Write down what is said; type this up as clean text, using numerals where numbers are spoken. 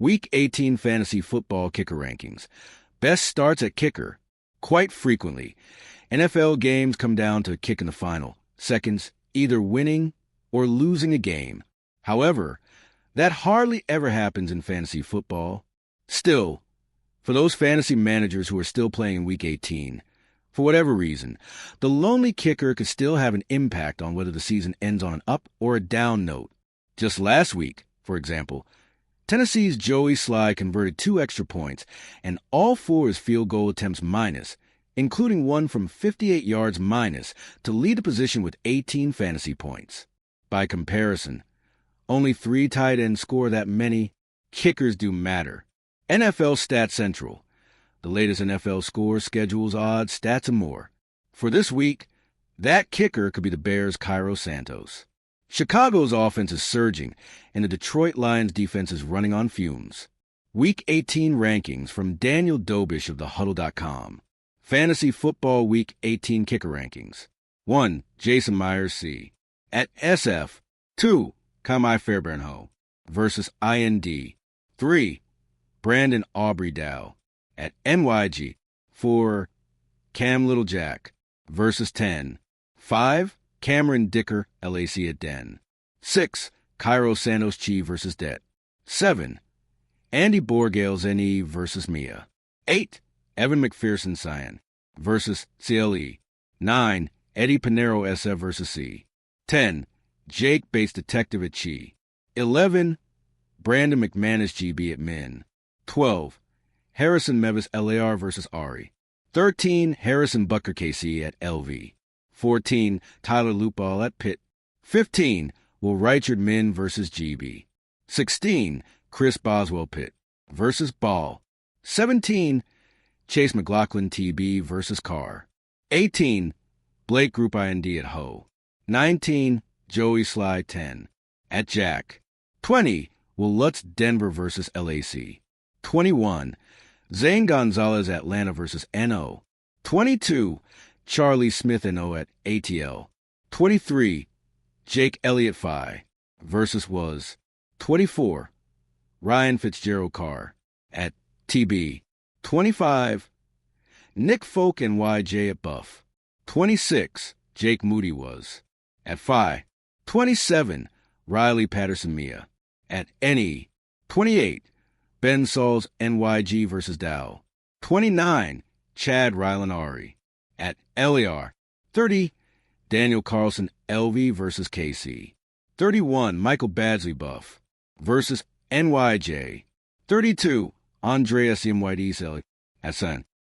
Week 18 Fantasy Football Kicker Rankings. Best starts at kicker. Quite frequently, NFL games come down to a kick in the final seconds, either winning or losing a game. However, that hardly ever happens in fantasy football. Still, for those fantasy managers who are still playing in Week 18, for whatever reason, the lonely kicker could still have an impact on whether the season ends on an up or a down note. Just last week, for example, Tennessee's Joey Slye converted 2 extra points and all 4 his field goal attempts minus, including one from 58 yards minus, to lead the position with 18 fantasy points. By comparison, only 3 tight ends score that many. Kickers do matter. NFL Stats Central. The latest NFL scores, schedules, odds, stats, and more. For this week, that kicker could be the Bears' Cairo Santos. Chicago's offense is surging, and the Detroit Lions' defense is running on fumes. Week 18 rankings from Daniel Dobish of thehuddle.com. Fantasy Football Week 18 kicker rankings. 1. Jason Myers C. At SF. 2. Kamai Fairbairnho versus IND. 3. Brandon Aubrey Dow at NYG. 4. Cam Littlejack versus 10. 5. Cameron Dicker LAC at Den. 6. Cairo Santos Chi versus Det. 7. Andy Borgales NE versus Mia. 8. Evan McPherson Cyan versus CLE. 9. Eddie Pinero SF versus C. 10. Jake Bates Detective at Chi. 11. Brandon McManus GB at Min. 12. Harrison Mevis LAR versus Ari. 13. Harrison Bucker KC at LV. 14. Tyler Lupall at Pitt. 15. Will Richard Min versus GB. 16. Chris Boswell Pitt versus Ball. 17. Chase McLaughlin TB versus Carr. 18. Blake Group IND at Ho. 19. Joey Slye 10 at Jack. 20. Will Lutz Denver versus LAC. 21. Zane Gonzalez Atlanta versus NO. 22. Charlie Smith NO at ATL. 23. Jake Elliott Phi versus Was. 24. Ryan Fitzgerald Carr at TB. 25. Nick Folk and YJ at Buff. 26. Jake Moody Was at Phi. 27. Riley Patterson Mia at NE. 28. Ben Sauls NYG versus Dow. 29. Chad Rylan Ari at LAR. 30. Daniel Carlson LV versus KC. 31. Michael Badsley Buff versus NYJ. 32. Andreas MYD Selly at Sun.